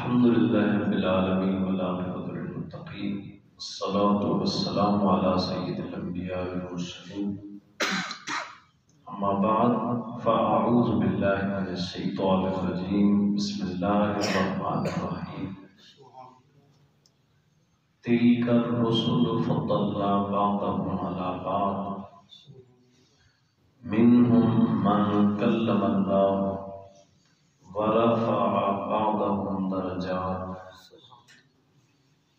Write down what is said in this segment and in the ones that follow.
الحمد لله رب العالمين والعاقبة للمتقين والصلاة والسلام على سيد الأنبياء والمرسلين أما بعد فأعوذ بالله من الشيطان الرجيم بسم الله الرحمن الرحيم تلك الرسل فضلنا بعضهم على بعض منهم من كلم الله ورفع بعضهم درجات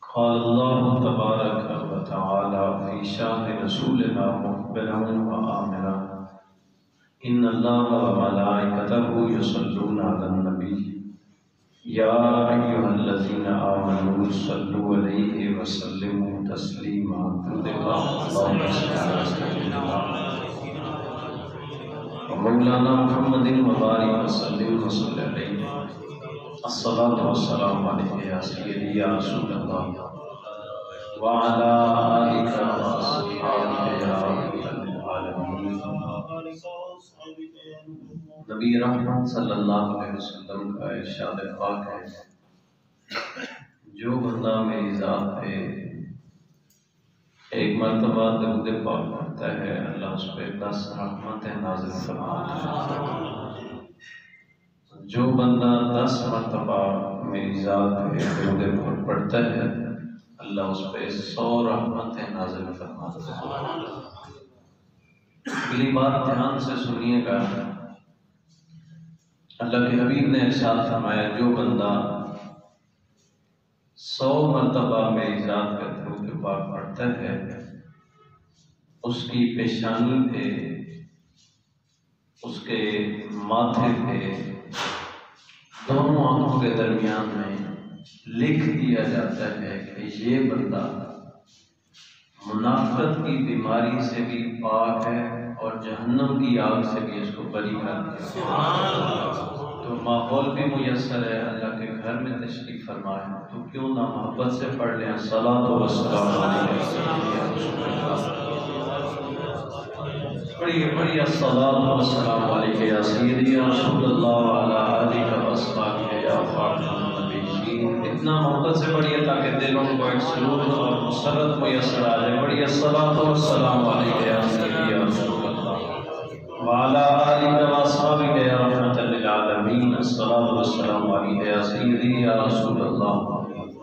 قال الله تبارك وتعالى في شأن رسولنا مخبرا وآمرا إن الله وملائكته يصلون على النبي يا أيها الذين آمنوا صلوا عليه وسلموا تسليما اللهم صل على سيدنا مولانا محمد وبارك وسلم وصل عليه الصلاة والسلام عليك يا سيدي يا رسول الله وعلى آلك وأصحابك يا رب العالمين. نبی رحمت صلی اللہ علیہ وسلم کا ارشاد پاک ہے، جو بندہ میری ذات پہ ایک مرتبہ درود پاک پڑھتا ہے اللہ اس پہ 10 رحمتیں نازل فرماتا ہے۔ جو بندہ 10 مرتبہ میری ذات پہ درود پاک پڑھتا ہے اللہ اس پہ 100 رحمتیں نازل فرماتا ہے۔ اگلی بات دھیان سے سنیے گا، اللہ کے حبیب نے ارشاد فرمایا جو بندہ 100 مرتبہ میری ذات پہ درود پاک پڑھتا ہے اس کی پیشانی پہ، اس کے ماتھے پہ، دونوں آنکھوں کے درمیان میں لکھ دیا جاتا ہے کہ یہ بندہ منافقت کی بیماری سے بھی پاک ہے اور جہنم کی آگ سے بھی اس کو بری کر دیا۔ تو ماحول بھی میسر ہے، اللہ کے گھر میں تشریف فرمائے تو کیوں نہ محبت سے پڑھ لیں الصلاۃ والسلام علیہ بڑی الصلاۃ والسلام علیہ یا سیدی یا رسول اللہ وعلی آلہ واصحابہ یا خاتم النبیین۔ اتنا محبت سے پڑھیے تاکہ دلوں کو ایک سرور اور مسرت میسر آ جائے۔ بڑی الصلاۃ والسلام علیہ یا سیدی یا رسول اللہ وعلی آلہ واصحابہ یا رحمۃ للعالمین۔ الصلاۃ والسلام علیہ یا سیدی یا رسول اللہ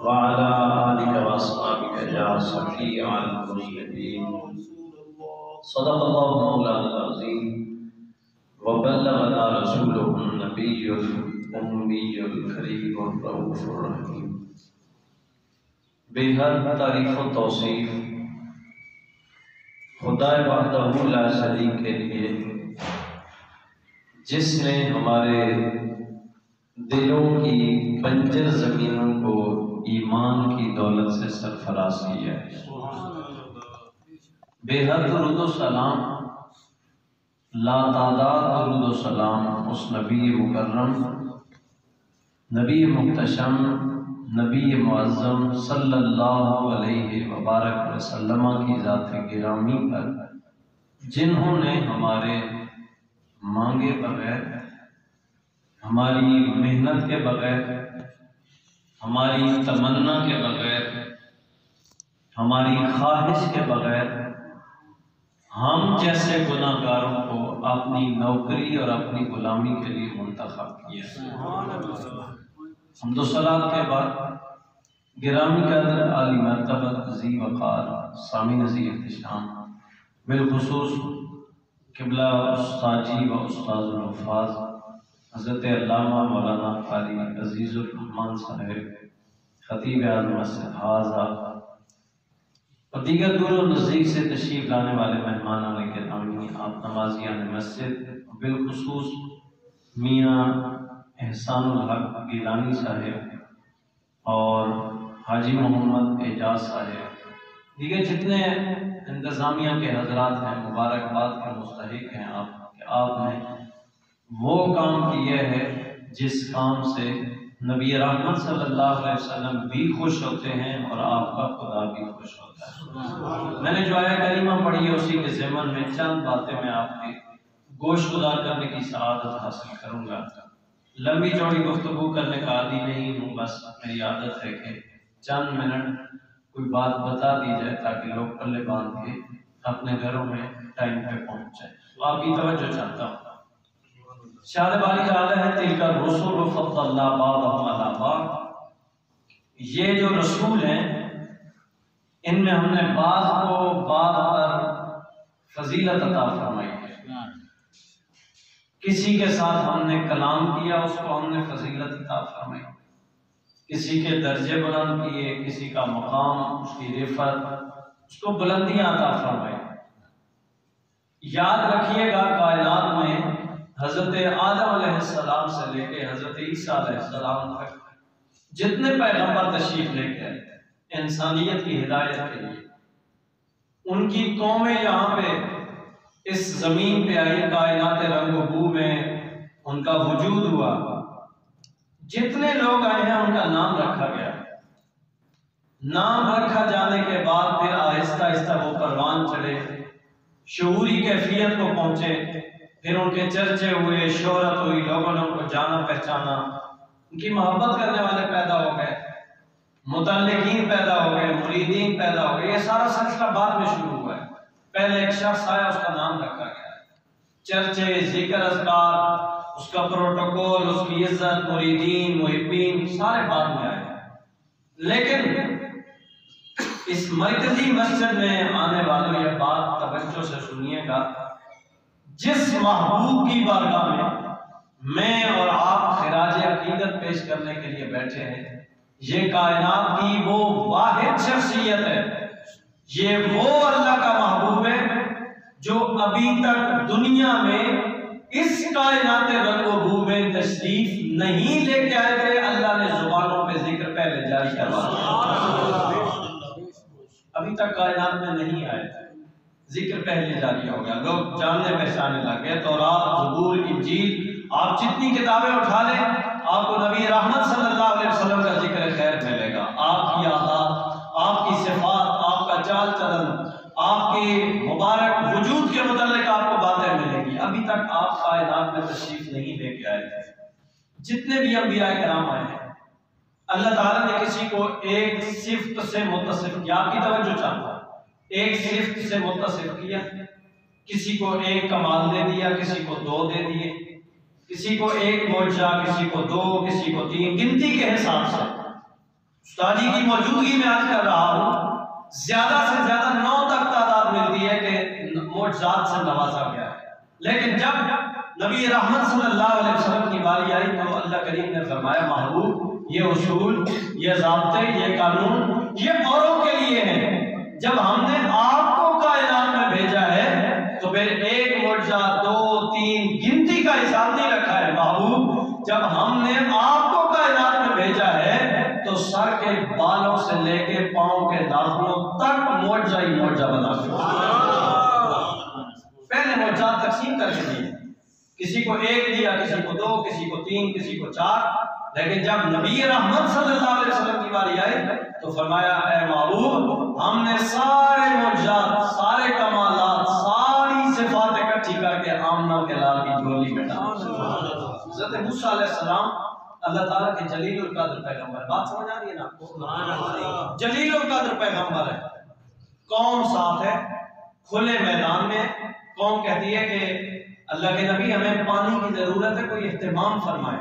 وعلی آلہ واصحابہ یا شفیع المذنبین۔ صدق اللہ مولانا العظیم وبلغنا رسوله النبی الامی الکریم الرؤوف الرحیم۔ بے حد تعریف و توصیف خدا وحدہ لا شریک کے لیے جس نے ہمارے دلوں کی بنجر زمینوں کو ایمان کی دولت سے سرفراز کیا ہے۔ بے حد درود و سلام، لا تعداد درود و سلام اس نبی مکرم، نبی محتشم، نبی معظم صلی اللہ علیہ وبارک وسلم کی ذات گرامی پر جنہوں نے ہمارے مانگے بغیر، ہماری محنت کے بغیر، ہماری تمنا کے بغیر، ہماری خواہش کے بغیر ہم جیسے گناہ گاروں کو اپنی نوکری اور اپنی غلامی کے لیے منتخب کیا۔ حمد و صلات کے بعد گرامی قدر عالی مرتبہ ذی وقار سامع ذی احتشام بالخصوص قبلہ استاذی و استاذ الحفاظ حضرت علامہ مولانا قاری عزیز الرحمن صاحب خطیب اعظم مسجد حاضہ اور دیگر دور و نزدیک سے تشریف لانے والے مہمانان گرامی، آپ نمازیان مسجد، بالخصوص میاں احسان الحق گیلانی صاحب اور حاجی محمد اعجاز صاحب، دیگر جتنے انتظامیہ کے حضرات ہیں مبارکباد کے مستحق ہیں آپ کہ آپ نے وہ کام کیا ہے جس کام سے نبی رحمت صلی اللہ علیہ وسلم بھی خوش ہوتے ہیں اور آپ کا خدا بھی خوش ہوتا ہے۔ میں نے جو آیہ کریمہ پڑھی ہے اسی کے ضمن میں چند باتیں میں آپ کے گوش گزار کرنے کی سعادت حاصل کروں گا۔ لمبی چوڑی گفتگو کرنے کا عادی نہیں ہوں، بس میری عادت ہے کہ چند منٹ کوئی بات بتا دی جائے تاکہ لوگ پلے باندھ کے اپنے گھروں میں ٹائم پہ پہنچ جائیں۔ تو آپ کی توجہ چاہتا ہوں۔ شاہ باری تعالیٰ ہے تلک الرسل فضلنا بعضهم علی بعض، یہ جو رسول ہیں ان میں ہم نے بعض کو بعض پر فضیلت عطا فرمائی ہے۔ کسی کے ساتھ ہم نے کلام کیا، اس کو ہم نے فضیلت عطا فرمائی، کسی کے درجے بلند کیے، کسی کا مقام، اس کی رفعت، اس کو بلندیاں عطا فرمائی۔ یاد رکھیے گا کائنات میں حضرت آدم علیہ السلام سے لے کے حضرت عیسیٰ علیہ السلام تک جتنے پیغمبر تشریف لے کے آئے انسانیت کی ہدایت کے لیے، ان کی قومیں یہاں پہ اس زمین پہ آئی، کائنات رنگ و بو میں ان کا وجود ہوا، جتنے لوگ آئے ہیں ان کا نام رکھا گیا۔ نام رکھا جانے کے بعد پھر آہستہ آہستہ وہ پروان چڑھے، شعوری کیفیت کو پہنچے، پھر ان کے چرچے ہوئے، شہرت ہوئی، لوگوں نے ان کو جانا پہچانا، ان کی محبت کرنے والے پیدا ہو گئے، متعلقین پیدا ہو گئے، مریدین پیدا ہو گئے۔ یہ سارا سلسلہ بعد میں شروع ہوا ہے، پہلے ایک شخص آیا، اس کا نام رکھا گیا، چرچے، ذکر اذکار، اس کا پروٹوکول، اس کی عزت، مریدین، محبین سارے بعد میں آئے۔ لیکن اس مرکزی مسجد میں آنے والوں یہ بات توجہ سے سنیے گا، جس محبوب کی بارگاہ میں اور آپ خراج عقیدت پیش کرنے کے لیے بیٹھے ہیں، یہ کائنات کی وہ واحد شخصیت ہے، یہ وہ اللہ کا محبوب ہے جو ابھی تک دنیا میں اس کائنات رنگ و بو میں تشریف نہیں لے کے آئے تھے، اللہ نے زبانوں پہ ذکر پہلے جاری کروا دیا، ابھی تک کائنات میں نہیں آئے تھے، ذکر پہلے جاری ہو گیا، لوگ جاننے پہچانے لگے۔ تورات، زبور، انجیل، آپ جتنی کتابیں اٹھا لیں آپ کو نبی رحمت صلی اللہ علیہ وسلم کا ذکر خیر ملے گا، آپ کی عادات، آپ کی صفات، آپ کا چال چلن، آپ کے مبارک وجود کے متعلق آپ کو باتیں ملیں گی۔ ابھی تک آپ کائنات میں تشریف نہیں لے کے آئے تھے۔ جتنے بھی انبیاء کرام آئے ہیں، اللہ تعالیٰ نے کسی کو ایک صفت سے متصف کیا، آپ کی توجہ چاہتا ہے، ایک صفت سے متصف کیا، کسی کو ایک کمال دے دیا، کسی کو دو دے دیے، کسی کو ایک معجزہ، کسی کو دو، کسی کو تین، گنتی کے حساب سے۔ استاد جی کی موجودگی میں آج کر رہا ہوں، زیادہ سے زیادہ 9 تک تعداد ملتی ہے کہ معجزات سے نوازا گیا ہے، لیکن جب نبی رحمت صلی اللہ علیہ وسلم کی باری آئی تو اللہ کریم نے فرمایا محبوب یہ اصول، یہ ضابطے، یہ قانون یہ اوروں کے لیے ہیں، جب ہم نے آپ کو کائنات میں بھیجا ہے تو پھر ایک معجزہ، 2، 3 گنتی کا حساب نہیں رکھا ہے۔ محبوب جب ہم نے آپ کو کائنات میں بھیجا ہے تو سر کے بالوں سے لے کے پاؤں کے ناخنوں تک معجزہ ہی معجزہ بنا دیا۔ پہلے معجزات تقسیم کر کے دیے، کسی کو ایک دیا، کسی کو 2، کسی کو 3، کسی کو 4، لیکن جب نبی رحمت صلی اللہ علیہ وسلم کی باری آئی تو فرمایا اے محبوب ہم نے سارے معجزات، سارے کمالات، ساری صفات اکٹھی کر کے آمنہ کے لال کی جھولی میں ڈال۔ حضرت موسیٰ علیہ السلام اللہ تعالیٰ کے جلیل القدر پیغمبر، بات سمجھ آ رہی ہے نا؟ جلیل القدر پیغمبر ہے، قوم ساتھ ہے، کھلے میدان میں قوم کہتی ہے کہ اللہ کے نبی ہمیں پانی کی ضرورت ہے، کوئی اہتمام فرمائے۔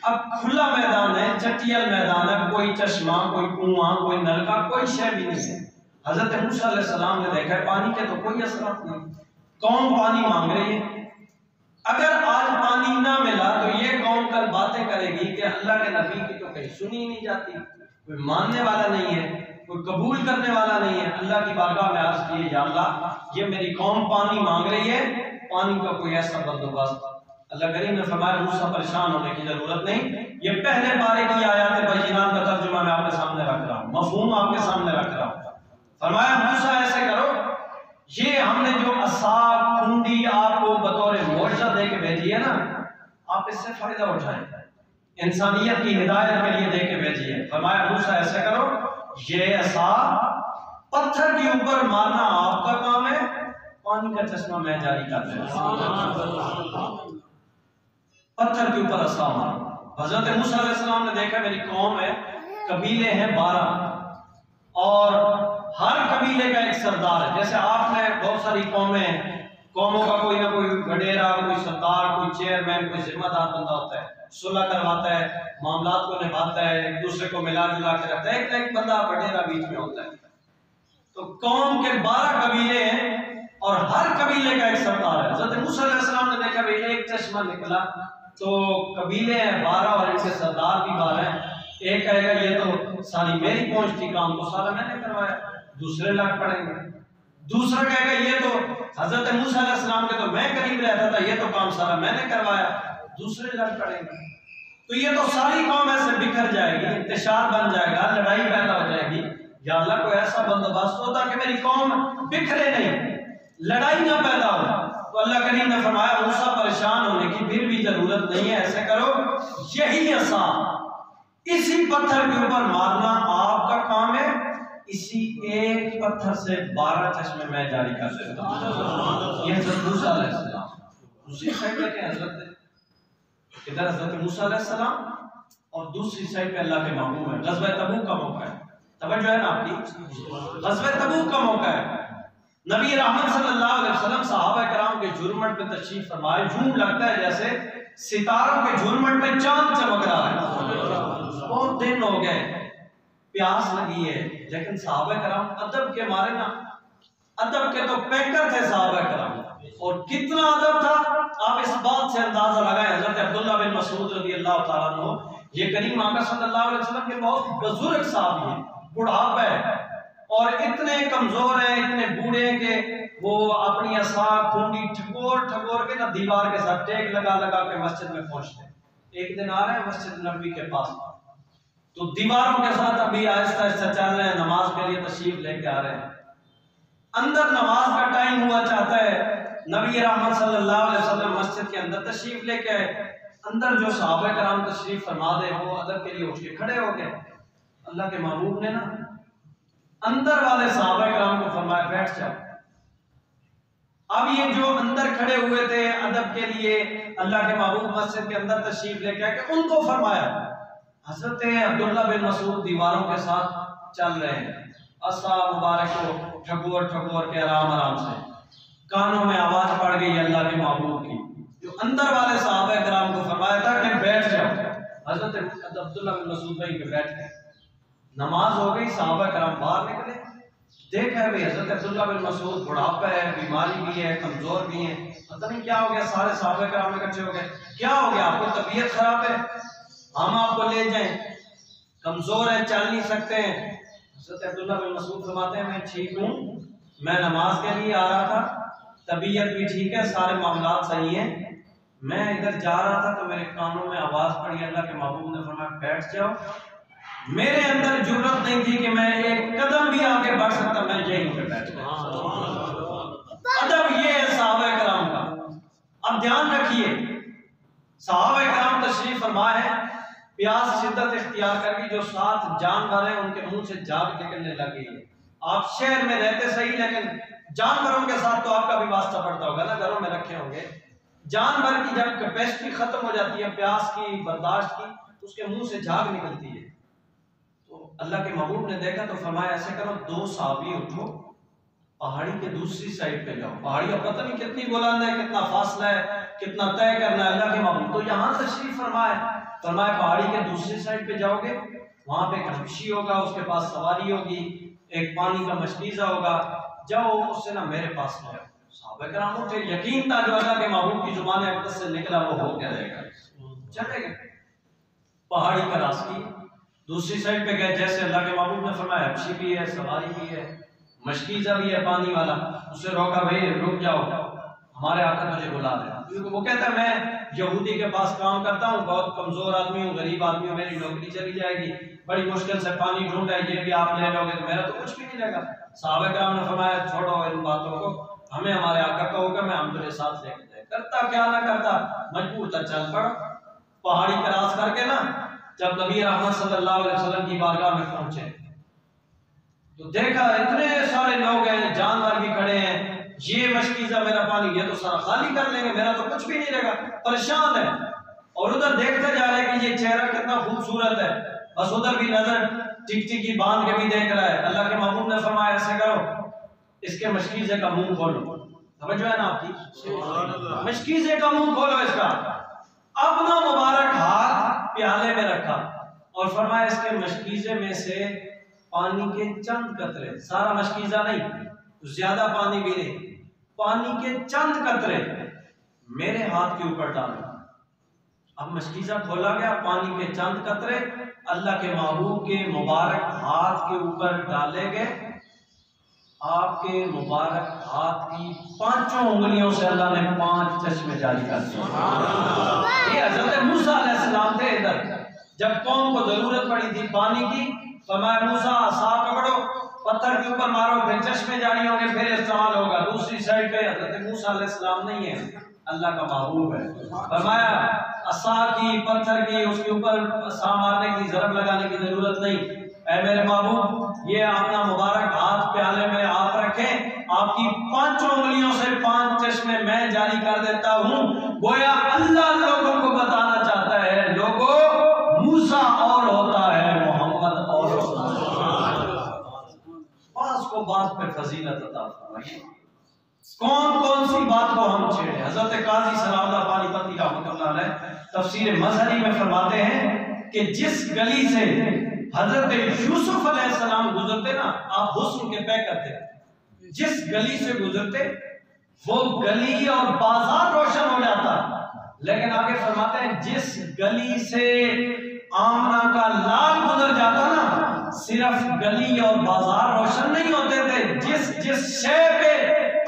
اب کھلا میدان ہے، چٹیل میدان ہے، کوئی چشمہ، کوئی کنواں، کوئی نلکا، کوئی شے بھی نہیں ہے۔ حضرت موسیٰ علیہ السلام نے دیکھا پانی کے تو کوئی اثرات نہیں، قوم پانی مانگ رہی ہے، اگر آج پانی نہ ملا تو یہ قوم کل باتیں کرے گی کہ اللہ کے نبی کی تو کہیں سنی ہی نہیں جاتی، کوئی ماننے والا نہیں ہے، کوئی قبول کرنے والا نہیں ہے۔ اللہ کی بارگاہ میں عرض کیے یا اللہ یہ میری قوم پانی مانگ رہی ہے، پانی کا کوئی ایسا بندوبست۔ اللہ کریم نے فرمایا موسیٰ پریشان ہونے کی ضرورت نہیں، یہ پہلے پارے کی آیات بینات کا ترجمہ میں آپ کے سامنے رکھ رہا ہوں، مفہوم آپ کے سامنے رکھ رہا ہوں۔ فرمایا موسیٰ ایسے کرو، یہ ہم نے جو عصا کھنڈی آپ کو بطور معجزہ دے کے بھیجی ہے نا، آپ اس سے فائدہ اٹھائیں، انسانیت کی ہدایت کے لیے دے کے بھیجی ہے۔ فرمایا موسیٰ ایسے کرو، یہ عصا پتھر کے اوپر مارنا آپ کا کام ہے، پانی کا چشمہ میں جاری کر دیں۔ پتھر کے اوپر عصا مارو. حضرت موسیٰ علیہ السلام نے دیکھا میری قوم ہے، قبیلے ہیں 12 اور ہر قبیلے کا ایک سردار ہے. جیسے آپ نے بہت ساری قومیں ہیں، قوموں کا کوئی نہ کوئی وڈیرا، کوئی سردار، کوئی چیئرمین، کوئی ذمہ دار بندہ ہوتا ہے، صلح کرواتا ہے، معاملات کو نبھاتا ہے، ایک دوسرے کو ملا جلا کے رکھتا ہے، ایک بندہ وڈیرا بیچ میں ہوتا ہے. تو قوم کے 12 قبیلے ہیں اور ہر قبیلے کا ایک سردار ہے. حضرت موسیٰ علیہ السلام نے دیکھا بھئی ایک چشمہ نکلا تو قبیلے ہیں 12 اور ان کے سردار بھی 12 ہیں. ایک کہے گا یہ تو ساری میری پہنچ تھی، کام کو سارا میں نے کروایا، دوسرے لگ پڑیں گے. دوسرا کہے گا یہ تو حضرت موسیٰ علیہ السلام کے تو میں قریب رہتا تھا، یہ تو کام سارا میں نے کروایا، دوسرے لگ پڑیں گے. تو یہ تو ساری قوم ایسے بکھر جائے گی، انتشار بن جائے گا، لڑائی پیدا ہو جائے گی. یا اللہ کوئی ایسا بندوبست ہوتا کہ میری قوم بکھرے نہیں، لڑائی نہ پیدا ہو. تو اللہ کریم نے فرمایا موسیٰ پریشان ہونے کی پھر بھی ضرورت نہیں ہے، ایسے کرو یہی عصا اسی پتھر کے اوپر مارنا آپ کا کام ہے، اسی ایک پتھر سے 12 چشمے میں جاری کر دیتا ہوں. یہ حضرت موسیٰ علیہ السلام. دوسری سائڈ پہ کیا حضرت ادھر حضرت موسیٰ علیہ السلام اور دوسری سائڈ پہ اللہ کے محبوب ہے. غزوہ تبوک کا موقع ہے، توجہ ہے نا آپ کی، غزوہ تبوک کا موقع ہے. نبی رحمت صلی اللہ علیہ وسلم صحابہ کرام کے جھرمٹ پہ تشریف فرمائے. یوں لگتا ہے جیسے ستاروں کے جھرمٹ پہ چاند چمک رہا ہے. بہت دن ہو گئے، پیاس لگی ہے، لیکن صحابہ کرام ادب کے مارے نا، ادب کے تو پینکر تھے صحابہ کرام. اور کتنا ادب تھا آپ اس بات سے اندازہ لگائیں. حضرت عبداللہ بن مسعود رضی اللہ تعالیٰ عنہ، یہ کریم آقا صلی اللہ علیہ وسلم کے بہت بزرگ صحابی ہیں، بڑھاپا ہے اور اتنے کمزور ہیں، اتنے بوڑھے ہیں کہ وہ اپنی عصا کھونڈی ٹھکور کے نا دیوار کے ساتھ ٹیک لگا کے مسجد میں پہنچتے ہیں. ایک دن آ رہے ہیں مسجد نبوی کے پاس تو دیواروں کے ساتھ ابھی آہستہ آہستہ چل رہے ہیں، نماز کے لیے تشریف لے کے آ رہے ہیں. اندر نماز کا ٹائم ہوا چاہتا ہے، نبی رحمت صلی اللہ علیہ وسلم مسجد کے اندر تشریف لے کے آئے. اندر جو صحابہ کرام تشریف فرما دے وہ ادب کے لیے اٹھ کے کھڑے ہو گئے. اللہ کے محبوب نے نا اندر والے صحابہ کرام کو فرمایا بیٹھ جاؤ. اب یہ جو اندر کھڑے ہوئے تھے ادب کے لیے، اللہ کے محبوب مسجد کے اندر تشریف لے کے آئے کہ ان کو فرمایا. حضرت عبداللہ بن مسعود دیواروں کے ساتھ چل رہے ہیں، عصا مبارک کو ٹھکور کے آرام سے، کانوں میں آواز پڑ گئی اللہ کے محبوب کی. جو اندر والے صحابہ کرام کو فرمایا تھا کہ بیٹھ جاؤ، حضرت عبداللہ بن مسعود بھائی پہ بیٹھ گئے. نماز ہو گئی، صحابہ کرام باہر نکلے، دیکھا ہے حضرت عبداللہ بن مسعود بڑھاپا ہے، بیماری بھی ہے، کمزور بھی ہیں، پتہ نہیں کیا ہو گیا. سارے صحابہ کرام اکٹھے ہو گئے، کیا ہو گیا آپ کو؟ طبیعت خراب ہے، ہم آپ کو لے جائیں، کمزور ہے، چل نہیں سکتے ہیں. حضرت عبداللہ بن مسعود فرماتے ہیں میں ٹھیک ہوں، میں نماز کے لیے آ رہا تھا، طبیعت بھی ٹھیک ہے، سارے معاملات صحیح ہیں. میں ادھر جا رہا تھا تو میرے کانوں میں آواز پڑی، اللہ کے محبوب نے فرمایا بیٹھ جاؤ. میرے اندر جرأت نہیں تھی کہ میں ایک قدم بھی آگے بڑھ سکتا، میں یہیں پہ بیٹھ گیا. ادب یہ ہے صحابہ کرام کا. اب دھیان رکھیے، صحابہ کرام تشریف فرما ہے، پیاس شدت اختیار کر گئی، جو ساتھ جانور ہیں ان کے منہ سے جھاگ نکلنے لگی ہے. آپ شہر میں رہتے صحیح، لیکن جانوروں کے ساتھ تو آپ کا بھی واسطہ پڑتا ہوگا نا، گھروں میں رکھے ہوں گے. جانور کی جب کیپیسٹی ختم ہو جاتی ہے پیاس کی، برداشت کی، اس کے منہ سے جھاگ نکلتی ہے. تو اللہ کے محبوب نے دیکھا تو فرمایا ایسے کرو 2 صحابی اٹھو، پہاڑی کے دوسری سائڈ پہ جاؤ. پہاڑی اب پتہ نہیں کتنی بلند ہے، کتنا فاصلہ ہے، کتنا طے کرنا ہے. اللہ کے محبوب تو یہاں تشریف فرمایا پہاڑی کے دوسری سائڈ پہ جاؤ گے، وہاں پہ ایک حبشی ہوگا، اس کے پاس سواری ہوگی، ایک پانی کا مشکیزہ ہوگا، جاؤ اس سے نا میرے پاس لے آؤ. صحابہ کرام اٹھے، یقین تھا جو اللہ کے محبوب کی زبان اقدس سے نکلا وہ ہو کے رہے گا. چلے گئے، پہاڑی کا راستہ کی دوسری سائڈ پہ گئے. جیسے اللہ کے محبوب نے فرمایا حبشی بھی ہے، سواری بھی ہے، مشکیزہ بھی ہے پانی والا. اسے روکا، بھائی رک جاؤ، ہمارے آقا تجھے بلا رہے ہیں. کیونکہ وہ کہتا ہے میں یہودی کے پاس کام کرتا ہوں، بہت کمزور آدمی ہوں، غریب آدمی ہوں، میری نوکری چلی جائے گی، بڑی مشکل سے پانی ڈھونڈا ہے، یہ بھی آپ لے لو گے تو میرا تو کچھ بھی نہیں رہے گا. صحابہ کرام نے فرمایا چھوڑو ان باتوں کو، ہمیں ہمارے آقا کا حکم ہے، ہم تجھے ساتھ لے کے جائے. کرتا کیا نہ کرتا، مجبور تھا چل پڑ. پہاڑی کراس کر کے نا جب نبی رحمت صلی اللہ علیہ وسلم کی بارگاہ میں پہنچے تو دیکھا اتنے سارے لوگ ہیں، جانور بھی کھڑے ہیں. یہ مشکیزہ میرا پانی یہ تو سارا خالی کر لیں گے، میرا تو کچھ بھی نہیں رہے گا. پریشان ہے. اور ادھر دیکھتے جا رہے ہیں کہ یہ چہرہ کتنا خوبصورت ہے، بس ادھر بھی نظر ٹک ٹکی باندھ کے بھی دیکھ رہا ہے۔ اللہ کے محبوب نے فرمایا ایسے کرو، اس کے مشکیزے کا منہ کھولو۔ سمجھو ہے نا آپ کی، مشکیزے کا منہ کھولو اس کا۔ اپنا مبارک ہاتھ پیالے میں رکھا اور فرمایا اس کے مشکیزے میں سے پانی کے چند قطرے، سارا مشکیزہ نہیں، زیادہ پانی بھی نہیں، پانی کے چند قطرے میرے ہاتھ کے اوپر ڈالو۔ اب مشکیزہ کھولا گیا، پانی کے چند قطرے اللہ کے محبوب کے مبارک ہاتھ کے اوپر ڈالے گئے۔ آپ کے مبارک ہاتھ کی 5 انگلیوں سے اللہ نے 5 چشمے جاری کر دیے۔ یہ حضرت موسیٰ علیہ السلام تھے ادھر، جب قوم کو ضرورت پڑی تھی پانی کی، فرمایا موسیٰ عصا پکڑو، پتھر کے اوپر مارو، پھر چشمے جاری ہوں گے، پھر استعمال ہوگا۔ دوسری سائڈ پہ حضرت موسیٰ علیہ السلام نہیں ہے، اللہ کا محبوب ہے، فرمایا عصا کی، پتھر کی، اس کے اوپر عصا مارنے کی، ضرب لگانے کی ضرورت نہیں۔ اے میرے محبوب، یہ اپنا مبارک ہاتھ پیالے میں آپ رکھیں، آپ کی 5 انگلیوں سے 5 چشمے میں جاری کر دیتا ہوں۔ گویا اللہ لوگوں کو بتانا چاہتا ہے، لوگوں موسیٰ اور ہوتا ہے، محمد اور ہوتا ہے۔ بعض کو بات پہ فضیلت عطا فرمائے۔ کون سی بات کو ہم چھیڑے؟ حضرت قاضی ثناء اللہ پانی پتی رحمۃ اللہ علیہ تفسیر مظہری میں فرماتے ہیں کہ جس گلی سے حضرت یوسف علیہ السلام گزرتے نا، آپ حسن کے پے کرتے، جس گلی سے گزرتے وہ گلی اور بازار روشن ہو جاتا، لیکن آگے فرماتے ہیں جس گلی سے آمنہ کا لال گزر جاتا نا، صرف گلی اور بازار روشن نہیں ہوتے تھے، جس شے پہ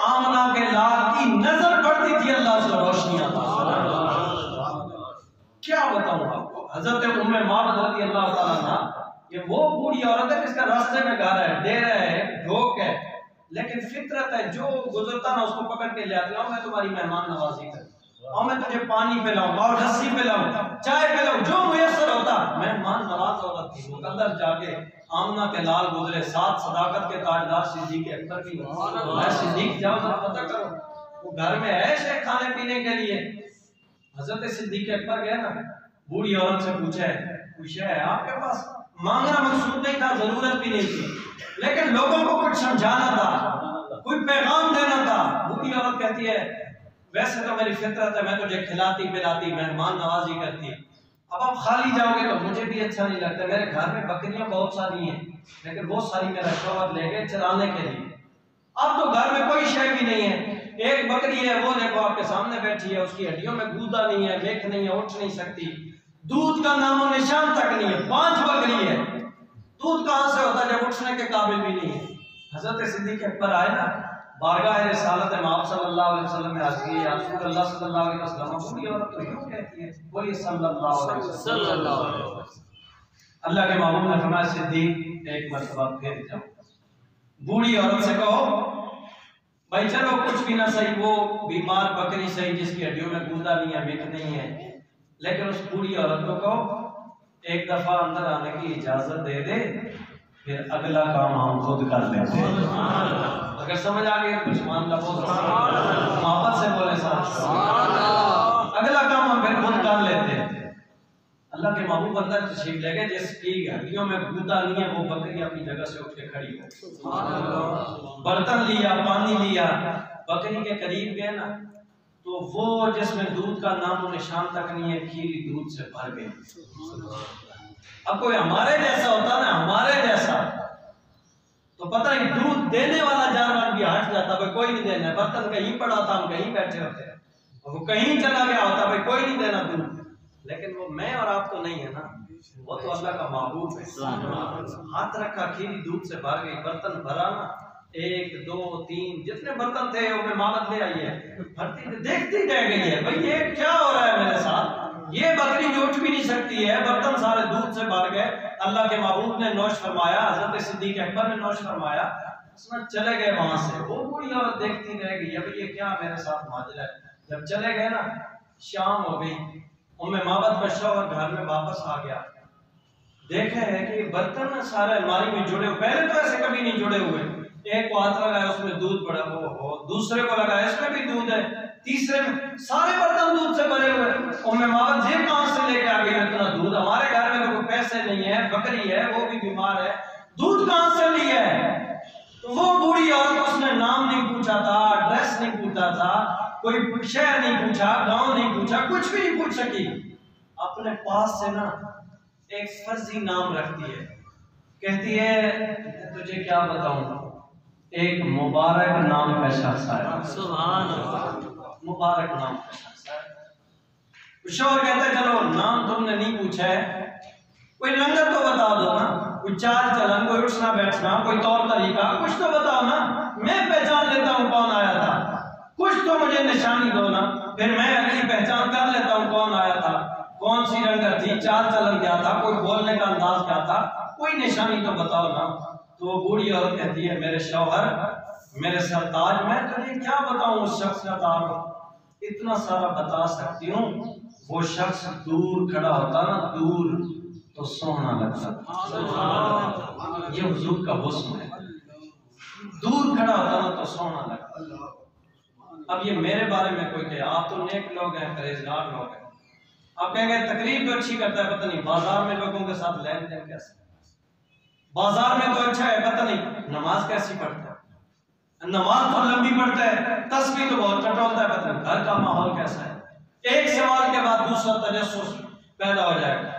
آمنہ کے لال کی نظر پڑتی تھی اللہ سے روشنی آتا۔ کیا بتاؤں آپ کو، حضرت ام معبد رضی اللہ تعالیٰ عنہ، یہ وہ بوڑھی عورت ہے جس کا راستے میں گھر ہے، ڈیرا ہے، ڈھوک ہے، لیکن فطرت ہے، جو گزرتا نا اس کو پکڑ کے لے آتی ہوں، میں تمہاری مہمان نوازی کروں، اور میں تجھے پانی پلاؤں اور لسی پلاؤں، چائے پلاؤں، جو میسر ہوتا۔ مہمان نواز عورت تھی، وہ اندر جا کے آمنہ کے لال گزرے، 7 صداقت کے تاجدار صدیق اکبر بھی، میں صدیق جاؤ ذرا پتہ کرو، وہ گھر میں عیش ہے کھانے پینے کے لیے۔ حضرت صدیق اکبر گئے نا، بوڑھی عورت سے پوچھا ہے آپ کے پاس؟ مانگنا مقصود نہیں تھا، ضرورت بھی نہیں تھی، لیکن لوگوں کو کچھ سمجھانا تھا، کوئی پیغام دینا تھا۔ بوڑھی عورت کہتی ہے ویسے تو میری فطرت ہے، میں تجھے کھلاتی پلاتی مہمان نوازی کرتی، اب آپ خالی جاؤ گے تو مجھے بھی اچھا نہیں لگتا، میرے گھر میں بکریاں بہت ساری ہیں، لیکن وہ ساری میرا شوہر لے گئے چرانے کے لیے، اب تو گھر میں کوئی شے بھی نہیں ہے، ایک بکری ہے وہ دیکھو آپ کے سامنے بیٹھی ہے، اس کی ہڈیوں میں گودا نہیں ہے، میکھ نہیں ہے، اٹھ نہیں سکتی، دودھ کا نام و نشان تک نہیں ہے، 5 بکری ہے، دودھ کہاں سے ہوتا ہے جب اٹھنے کے قابل بھی نہیں ہے۔ حضرت صدیق اکبر آئے نا، بارگاہ رسالت امام صلی اللہ علیہ وسلم میں عرض کی، یا رسول اللہ صلی اللہ علیہ وسلم، بوڑھی عورت تو یوں کہتی ہے، بولیے صلی اللہ علیہ وسلم۔ اللہ کے محبوب نے فرمایا صدیق ایک مرتبہ پھر جاؤ، بوڑھی عورت سے کہو بھائی چلو کچھ بھی نہ صحیح، وہ بیمار بکری صحیح جس کی ہڈیوں میں گودا نہیں ہے، میکھ نہیں ہے، لیکن اس بوڑھی عورت کو کہو ایک دفعہ اندر آنے کی اجازت دے دے، پھر اگلا کام ہم خود کر لیتے ہیں۔ اگر سمجھ آ گئی کچھ معاملہ بہت محبت سے بولے صاحب، اگلا کام ہم پھر خود کر لیتے ہیں۔ اللہ کے محبوب اندر تشریف لے گئے، جس کی ہڈیوں میں گودا نہیں ہے وہ بکری اپنی جگہ سے اٹھ کے کھڑی ہو، برتن لیا، پانی لیا، بکری کے قریب گئے نا تو وہ جس میں دودھ کا نام و نشان تک نہیں ہے، کھیری دودھ سے بھر گئی۔ اب کوئی ہمارے جیسا ہوتا نا، ہمارے جیسا تو پتہ نہیں دودھ دینے والا جانور بھی ہٹ جاتا، بھائی کوئی نہیں دینا، برتن کہیں پڑا تھا، ہم کہیں بیٹھے ہوتے ہیں، وہ کہیں چلا گیا ہوتا، بھائی کوئی نہیں دینا دودھ، لیکن وہ میں اور آپ تو نہیں ہے نا، وہ تو اللہ کا محبوب ہے۔ ہاتھ رکھا، کھیری دودھ سے بھر گئی، برتن بھرا نا، 1 2 3 جتنے برتن تھے وہ میں مامت لے آئی ہے، بھرتی دیکھتی رہ گئی ہے، بھائی یہ کیا ہو رہا ہے میرے ساتھ، یہ بکری جو اٹھ بھی نہیں سکتی ہے، برتن سارے دودھ سے بھر گئے۔ اللہ کے محبوب نے نوش فرمایا، حضرت صدیق اکبر نے نوش فرمایا، اس میں چلے گئے وہاں سے، وہ بوڑھی عورت دیکھتی رہ گئی ہے، بھئی یہ کیا میرے ساتھ ماجرا ہے۔ جب چلے گئے نا، شام ہو گئی، ام معبد کا شوہر گھر میں واپس آ گیا، دیکھا ہے کہ برتن سارے الماری میں جڑے ہوئے، پہلے تو ایسے کبھی نہیں جڑے ہوئے، ایک کو ہاتھ لگایا اس میں دودھ پڑا، وہ دوسرے کو لگایا اس میں بھی دودھ ہے، تیسرے میں سارے برتن دودھ سے بھرے ہوئے. مابد یہ کہاں سے لے کے آ گئی اتنا دودھ؟ ہمارے گھر میں تو کوئی پیسے نہیں ہے، بکری ہے وہ بھی بیمار ہے، دودھ کہاں سے لیا ہے؟ تو وہ بوڑھی عورت، اس نے نام نہیں پوچھا تھا، ایڈریس نہیں پوچھا تھا، کوئی شہر نہیں پوچھا، گاؤں نہیں پوچھا، کچھ بھی نہیں پوچھ سکی. اپنے پاس سے نا ایک فرضی نام رکھتی ہے، کہتی ہے تجھے کیا بتاؤں، ایک مبارک نام کا شخص آیا. سبحان اللہ. مبارک نام کا شخص آیا. شوہر کہتا ہے چلو نام تم نے نہیں پوچھا ہے، کوئی لنگر تو بتا دو نا، کوئی چال چلن، کوئی اٹھنا بیٹھنا، کوئی طور طریقہ، کچھ تو بتاؤ نا، میں پہچان لیتا ہوں کون آیا تھا. کچھ تو مجھے نشانی دو نا، پھر میں اگلی پہچان کر لیتا ہوں کون آیا تھا، کون سی رنگت تھی، چال چلن کیا تھا، کوئی بولنے کا انداز کیا تھا، کوئی نشانی تو بتاؤ نا. تو وہ بوڑھی عورت کہتی ہے میرے شوہر، میرے سرتاج، میں تجھے کیا بتاؤں اس شخص کا تعارف، اتنا سارا بتا سکتی ہوں، وہ شخص دور کھڑا ہوتا نا، دور تو سونا لگتا. یہ حضور کا حسن ہے، دور کھڑا ہوتا نا تو سونا لگتا. اب یہ میرے بارے میں کوئی کہ آپ تو نیک لوگ ہیں، پرہیزگار لوگ ہیں، آپ کہیں گے تقریب تو اچھی کرتا ہے، پتہ نہیں بازار میں لوگوں کے ساتھ لین دین کیسے، بازار میں تو اچھا ہے، پتہ نہیں نماز کیسی پڑھتا ہے، نماز تو لمبی پڑھتا ہے، تسبیح تو بہت ٹٹولتا ہے، پتہ نہیں گھر کا ماحول کیسا ہے. ایک سوال کے بعد دوسرا تجسس پیدا ہو جائے گا،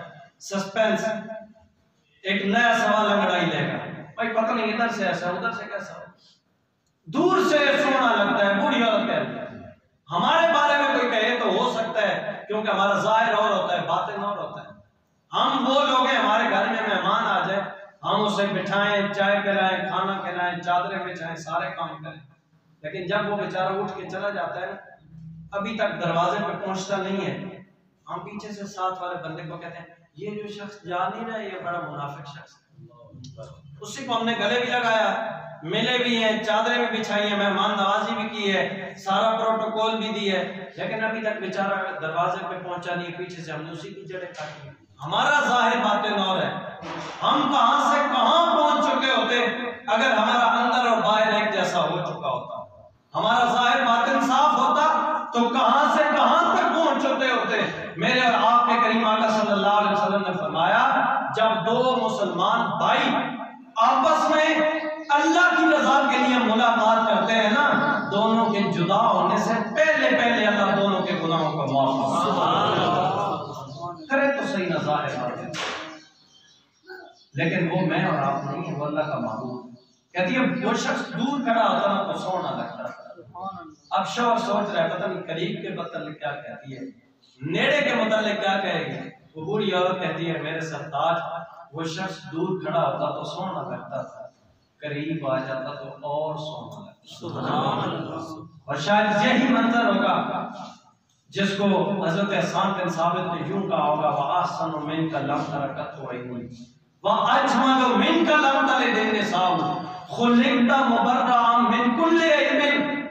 سسپینس، ایک نیا سوال انگڑائی لے گا، بھائی پتہ نہیں ادھر سے ایسا ادھر سے کیسا ہو. دور سے سونا لگتا ہے. بوڑھی عورت کہتی ہے ہمارے بارے میں کوئی کہے تو ہو سکتا ہے، کیونکہ ہمارا ظاہر اور ہوتا ہے، باطن اور ہوتا ہے. ہم وہ لوگ ہیں، ہمارے گھر میں مہمان آ جائے، ہم اسے بٹھائیں، چائے پلائیں، کھانا کھلائیں، چادریں بچھائیں، سارے کام کریں، لیکن جب وہ بیچارہ اٹھ کے چلا جاتا ہے نا، ابھی تک دروازے پہ پہنچتا نہیں ہے، ہم پیچھے سے ساتھ والے بندے کو کہتے ہیں یہ جو شخص جا نہیں رہا، یہ بڑا منافق شخص ہے. اسی کو ہم نے گلے بھی لگایا، ملے بھی ہیں، چادریں بھی بچھائی ہیں، مہمان نوازی بھی کی ہے، سارا پروٹوکول بھی دی ہے، لیکن ابھی تک بیچارہ دروازے پہ پہنچا نہیں، پیچھے سے ہم نے اسی کی جڑیں کاٹی. ہمارا ظاہر باطن اور ہے، ہم کہاں سے کہاں پہنچ چکے ہوتے اگر ہمارا اندر اور باہر ایک جیسا ہو چکا ہوتا. ہمارا ظاہر باطن صاف ہوتا تو کہاں سے کہاں تک پہنچ چکے ہوتے. میرے اور آپ کے کریم آقا صلی اللہ علیہ وسلم نے فرمایا جب دو مسلمان بھائی آپس میں اللہ کی رضا کے لیے ملاقات کرتے ہیں نا، دونوں کے جدا ہونے سے پہلے پہلے اللہ دونوں کے گناہوں کو معاف کرے تو صحیح نہ ظاہر ہے، لیکن وہ میں اور آپ نہیں ہیں، وہ اللہ کا محبوب. کہتی ہے وہ شخص دور کھڑا ہوتا نا تو سونا لگتا. اب شوہر سوچ رہا ہے پتہ نہیں قریب کے متعلق کیا کہتی ہے، نیڑے کے متعلق کیا کہے گی. وہ بوڑھی عورت کہتی ہے میرے سرتاج، وہ شخص دور کھڑا ہوتا تو سونا لگتا تھا، قریب آ جاتا تو اور سونا لگتا. سبحان اللہ. اور شاید یہی منظر ہوگا جس کو حضرت حسان بن ثابت نے یوں کہا ہوگا وَأَحْسَنُ مِنْكَ لَمْ تَرَكَتْهُ عَيْنِي وَأَجْمَلُ مِنْكَ لَمْ تَلِدِ النِّسَاءُ خُلِقْتَ مُبَرَّأً مِنْ كُلِّ عِيبٍ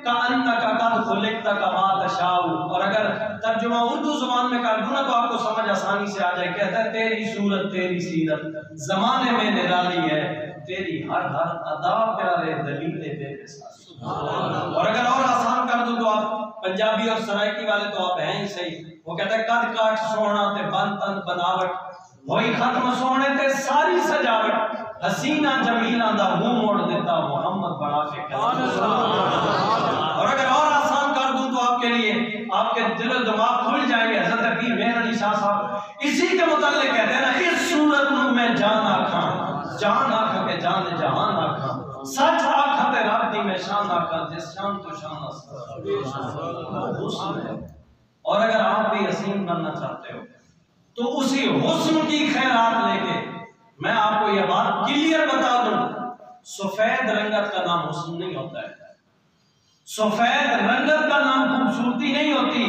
كَأَنَّكَ قَدْ خُلِقْتَ كَمَا تَشَاءُ. اور اگر ترجمہ اردو زبان میں کر دوں نا تو آپ کو سمجھ آسانی سے آ جائے. کہتا ہے تیری صورت تیری سیرت زمانے میں نرالی ہے، تیری ہر ہر ادا پیارے دلیل تیرے ساتھ. اور اگر اور آسان کر دوں تو آپ پنجابی اور سرائکی والے تو آپ ہیں ہی صحیح. وہ کہتا ہے قد کاٹ سونا تے بن تن بناوٹ، وہی ختم سونے تے ساری سجاوٹ، حسینہ جمیلہ دا منہ موڑ دیتا محمد بڑا کے. اور اگر اور آسان کر دوں تو آپ کے لیے آپ کے دل و دماغ کھل جائیں گے. حضرت پیر مہر علی شاہ صاحب اسی کے متعلق کہتے ہیں نا اس صورت میں جان آکھاں، جان آکھاں کے جان جہان آکھاں، سچ آکھاں تے رب دی میں شان آکھاں، جس شان تو شان حسن ہے. اور اگر آپ بھی حسین بننا چاہتے ہو تو اسی حسن کی خیرات لے کے میں آپ کو یہ بات کلیئر بتا دوں، سفید رنگت کا نام حسن نہیں ہوتا ہے، سفید رنگت کا نام خوبصورتی نہیں ہوتی.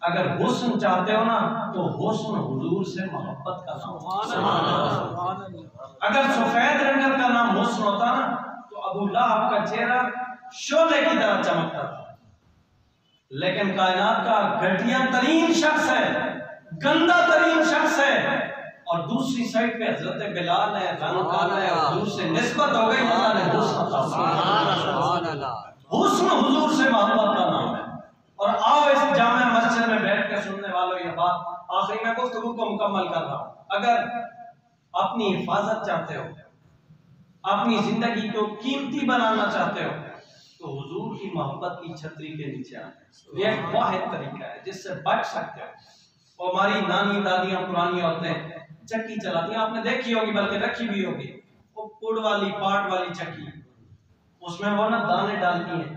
اگر حسن چاہتے ہو نا تو حسن حضور سے محبت کا نام. اگر سفید رنگت کا نام حسن ہوتا نا تو ابو لہب کا چہرہ شعلے کی طرح چمکتا تھا، لیکن کائنات کا گھٹیا ترین شخص ہے، گندا ترین شخص ہے، اور دوسری سائڈ پہ حضرت بلال ہے، رنگ کالا ہے، حضور سے نسبت ہو گئی. اللہ نے حسن عطا فرمایا. حسن حضور سے محبت کا نام ہے. اور آؤ اس جامع مسجد میں بیٹھ کے سننے والوں یہ بات آخری میں گفتگو کو مکمل کر رہا ہوں. اگر اپنی حفاظت چاہتے ہو، اپنی زندگی کو قیمتی بنانا چاہتے ہو، تو حضور کی محبت کی چھتری کے نیچے آئے. یہ ایک واحد طریقہ ہے جس سے بچ سکتے ہو. اور ہماری نانی دادیاں پرانی عورتیں چکی چلاتی ہیں، آپ نے دیکھی ہوگی بلکہ رکھی بھی ہوگی، وہ پڑ والی پاٹ والی چکی، اس میں وہ نا دانے ڈالتی ہیں،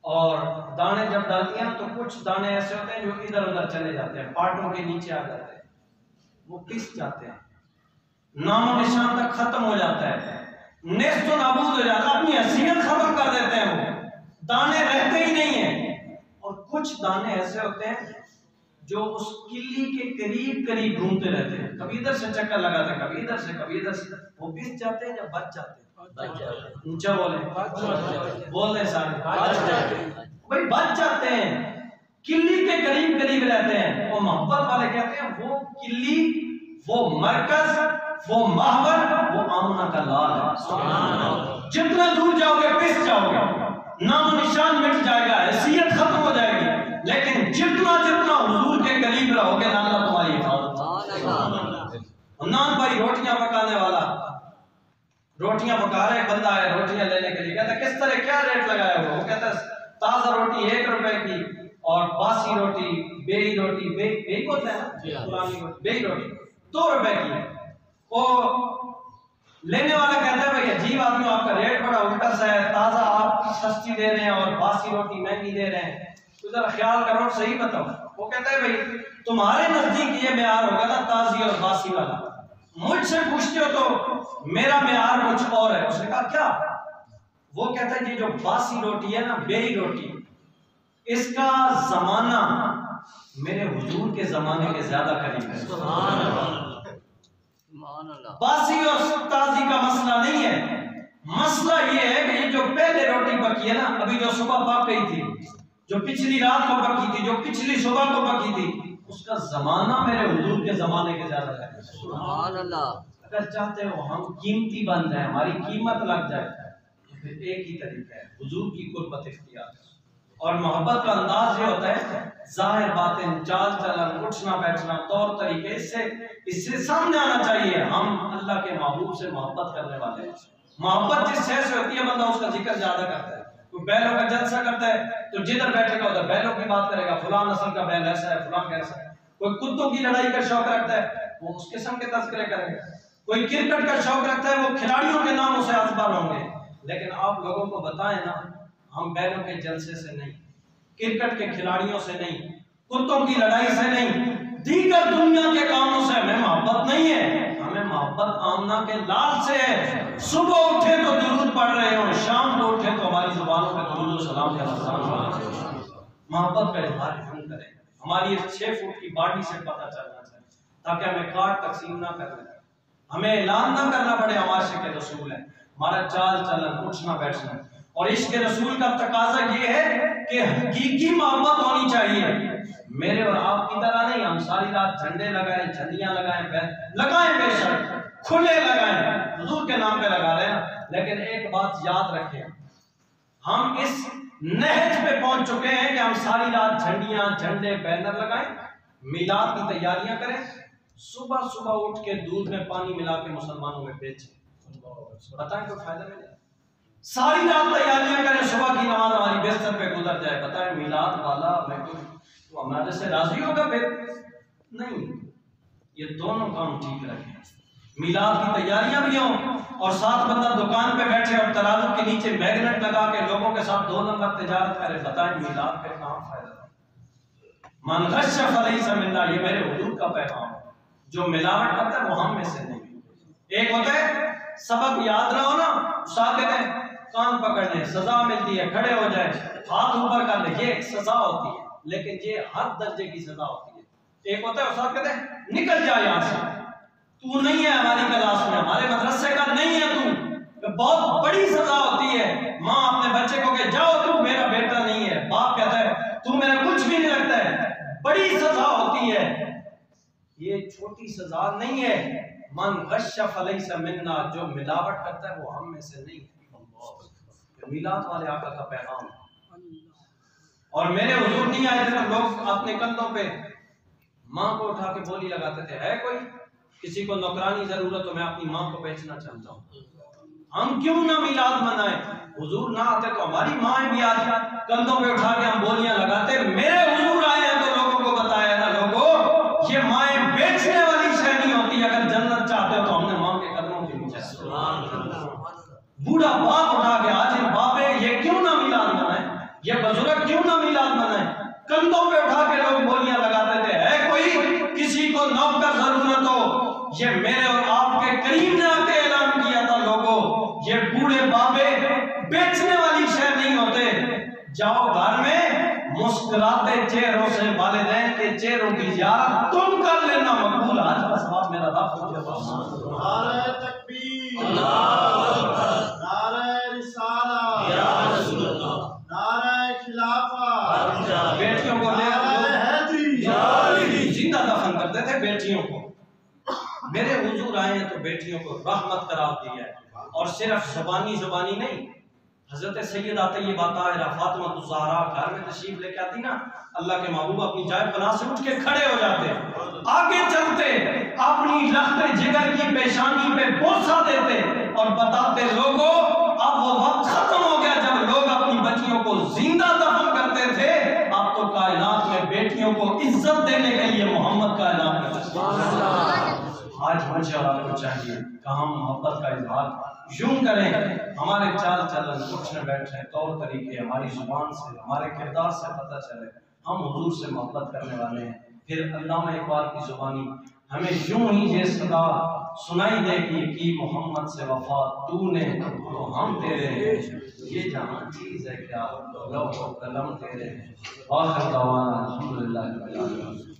اور دانے جب ڈالتی ہیں تو کچھ دانے ایسے ہوتے ہیں جو ادھر ادھر چلے جاتے ہیں، پاٹوں کے نیچے آ جاتے ہیں، وہ پس جاتے ہیں، نام و نشان تک ختم ہو جاتا ہے، نیست و نابود ہو جاتا ہے، اپنی حیثیت ختم کر دیتے ہیں، وہ دانے رہتے ہی نہیں ہیں. اور کچھ دانے ایسے ہوتے ہیں جو اس کلی کے قریب قریب گھومتے رہتے ہیں، کبھی ادھر سے چکر لگاتے ہیں، کبھی ادھر سے کبھی ادھر سے، وہ پس جاتے ہیں یا بچ جاتے ہیں؟ اونچا بولیں، بول دیں سارے، بھائی بچ جاتے ہیں، کلی کے قریب قریب رہتے ہیں. وہ محبت والے کہتے ہیں وہ کلی، وہ مرکز، وہ محور، وہ آمنہ کا لال ہے. جتنا دور جاؤ گے پس جاؤ گے، نام و نشان مٹ جائے گا، حیثیت ختم ہو جائے گی. لیکن جتنا جتنا حضور کے قریب رہو گے اللہ تمہاری حفاظت. نان بھائی روٹیاں پکانے والا روٹیاں پکا رہے، بندہ ہے روٹیاں لینے کے لیے، کہتا ہے کس طرح کیا ریٹ لگایا ہوا؟ وہ کہتا ہے تازہ روٹی 1 روپے کی اور باسی روٹی، بیئی روٹی، بیئی بولتے ہیں نا پرانی روٹی، بیئی روٹی 2 روپے کی. وہ لینے والا کہتا ہے بھائی عجیب آدمی، آپ کا ریٹ بڑا الٹا سا ہے، تازہ آپ سستی دے رہے ہیں اور باسی روٹی مہنگی دے رہے ہیں، تو ذرا خیال کرو صحیح بتاؤ. وہ کہتا ہے بھائی تمہارے نزدیک یہ معیار ہوگا نا تازی اور باسی والا، مجھ سے پوچھتے ہو تو میرا معیار کچھ اور ہے. اس نے کہا کیا؟ وہ کہتا ہے یہ جو باسی روٹی ہے نا، بیئی روٹی، اس کا زمانہ میرے حضور کے زمانے کے زیادہ قریب ہے. باسی اور تازی کا مسئلہ نہیں ہے، مسئلہ یہ ہے کہ یہ جو پہلے روٹی پکی ہے نا، ابھی جو صبح پک گئی تھی، جو پچھلی رات کو پکی تھی، جو پچھلی صبح کو پکی تھی، اس کا زمانہ میرے حضور کے زمانے کے زیادہ ہے. سبحان اللہ. اگر چاہتے ہو ہم قیمتی بن جائیں، ہماری قیمت لگ جائے، تو پھر ایک ہی طریقہ ہے حضور کی قربت اختیار. اور محبت کا انداز یہ ہوتا ہے ظاہر باطن، چال چلن، اٹھنا بیٹھنا، طور طریقے، اس سے سامنے آنا چاہیے ہم اللہ کے محبوب سے محبت کرنے والے ہیں. محبت جس شے سے ہوتی ہے بندہ اس کا ذکر زیادہ کرتا ہے. کوئی بیلوں کا جلسہ کرتا ہے تو جدھر بیٹھے گا ادھر بیلوں کی بات کرے گا، فلاں نسل کا بیل ایسا ہے، فلاں کیسا ہے. کوئی کتوں کی لڑائی کا شوق رکھتا ہے وہ اس قسم کے تذکرے کرے گا. کوئی کرکٹ کا شوق رکھتا ہے وہ کھلاڑیوں کے ناموں سے ازبر ہوں گے. لیکن آپ لوگوں کو بتائیں نا، ہم بیلوں کے جلسے سے نہیں، کرکٹ کے کھلاڑیوں سے نہیں، کتوں کی لڑائی سے نہیں، دیگر دنیا کے کاموں سے ہمیں محبت نہیں ہے. ہمیں محبت آمنہ کے لال سے ہے. صبح اٹھے تو درود پڑھ رہے ہوں، شام کو اٹھے تو ہماری زبانوں پہ درود و سلام کا لفظ. محبت کا اظہار ہم کریں، ہماری اس 6 فٹ کی باڈی سے پتہ چلنا چاہیے، تاکہ ہمیں کاٹ تقسیم نہ کرنا، ہمیں اعلان نہ کرنا پڑے ہم عاشق رسول ہیں. ہمارا چال چلن، اٹھنا بیٹھنا. اور عشق رسول کا تقاضا یہ ہے کہ حقیقی محبت ہونی چاہیے. میرے اور آپ کی طرح نہیں ہم ساری رات جھنڈے لگائیں، جھنڈیاں لگائیں بے شک کھلے لگائیں، حضور کے نام پہ لگا رہے ہیں. لیکن ایک بات یاد رکھیں، ہم اس نہج پہ پہنچ چکے ہیں کہ ہم ساری رات جھنڈیاں، جھنڈے، بینر لگائیں، میلاد کی تیاریاں کریں، صبح صبح اٹھ کے دودھ میں پانی ملا کے مسلمانوں میں بیچیں. بتائیں کوئی فائدہ ملے؟ ساری رات تیاریاں کریں، صبح کی نماز ہماری بستر پہ گزر جائے، بتائیں میلاد والا تو ہمارے سے راضی ہوگا؟ پھر نہیں. یہ دونوں کام ٹھیک رکھیں، میلاد کی تیاریاں بھی ہوں اور ساتھ بندہ دکان پہ بیٹھے اور ترازو کے نیچے میگنیٹ لگا کے لوگوں کے ساتھ 2 نمبر تجارت کرے. بتائیں میلاد پہ کہاں فائدہ؟ من غش فلیس منا، یہ میرے حضور کا پیغام ہے. جو ملاوٹ کرتا ہے وہ ہم میں سے نہیں. ایک ہوتا ہے سبق یاد رہا ہو نا، استاد کہتے ہیں کان پکڑ لیں، سزا ملتی ہے، کھڑے ہو جائیں، ہاتھ اوپر کر لیں، یہ ایک سزا ہوتی ہے، لیکن یہ ہر درجے کی سزا ہوتی ہے. ایک ہوتا ہے استاد کہتے ہیں نکل جا یہاں سے، تو نہیں ہے ہماری کلاس میں، ہمارے مدرسے کا نہیں ہے تو. بہت بڑی سزا ہوتی ہے. ماں اپنے بچے کو کہ جاؤ تو میرا بیٹا نہیں ہے، باپ کہتا ہے تو میرا کچھ بھی نہیں لگتا ہے. بڑی سزا ہوتی ہے، یہ چھوٹی سزا نہیں ہے. من غش فلیس منا، جو ملاوٹ کرتا ہے وہ ہم میں سے نہیں ہے. میلاد والے آقا کا پیغام. اور میرے حضور نہیں آئے تھے تو لوگ اپنے کندھوں پہ ماں کو اٹھا کے بولی لگاتے تھے، ہے کوئی کسی کو نوکرانی ضرورت تو میں اپنی ماں کو بیچنا چاہتا ہوں، ہم کیوں نہ میلاد منائیں؟ حضور نہ آتے تو ہماری مائیں بھی آج کندھوں پہ اٹھا کے ہم بولیاں لگاتے، میرے حضور آئے ہیں تو لوگوں کو بتایا نا، لوگوں یہ مائیں بیچنے والی شے نہیں ہوتی، اگر جنت چاہتے ہو تو ہم نے ماں کے قدموں کے نیچے بوڑھا باپ اٹھا کے آج بابے یہ کیوں نہ میلاد منائیں، یہ بزرگ کیوں نہ میلاد منائیں؟ کندھوں پہ اٹھا کے لوگ بولیاں لگاتے تھے، ہے کوئی کسی کو نوکر ضرورت ہو؟ یہ میرے اور آپ کے کریم نے آ کے اعلان کیا تھا، لوگوں یہ بوڑھے بابے بیچنے والی شے نہیں ہوتے، جاؤ گھر میں مسکراتے چہروں سے والدین کے چہروں کی زیارت تم کر لینا مقبول، آج کا ثواب میرا رب کو دیتا ہوں۔ نعرہ تکبیر، اللہ اکبر، نعرہ رسالہ، یا رسول اللہ، نعرہ خلافہ، بیٹیوں کو زندہ دفن کرتے تھے بیٹیوں کو، میرے حضور آئے ہیں تو بیٹیوں کو رحمت قرار دیا ہے، اور صرف زبانی نہیں، حضرت سیدہ طیبہ طاہرہ فاطمہ الزہرا گھر میں تشریف لے کے آتی نا، اللہ کے محبوب اپنی جائے پناہ سے اٹھ کے کھڑے ہو جاتے، آگے چلتے، اپنی لخت جگر کی پیشانی پہ بوسہ دیتے اور بتاتے لوگوں اب وہ وقت ختم ہو گیا جب لوگ اپنی بچیوں کو زندہ دفن کرتے تھے، اب تو کائنات میں بیٹیوں کو عزت دینے کے لیے محمد کا اعلان کرتے۔ آج مجھے اور آپ کو چاہیے کہ ہم محبت کا اظہار یوں کریں، ہمارے چال چلن، اٹھنے بیٹھنے، طور طریقے، ہماری زبان سے، ہمارے کردار سے پتہ چلے ہم حضور سے محبت کرنے والے ہیں۔ پھر علامہ اقبال کی زبانی ہمیں یوں ہی یہ صدا سنائی دے کہ محمد سے وفا تو نے تو ہم تیرے ہیں، یہ جہاں چیز ہے کیا لوح و قلم تیرے ہیں۔ آخر دعوانا الحمدللہ رب العالمین۔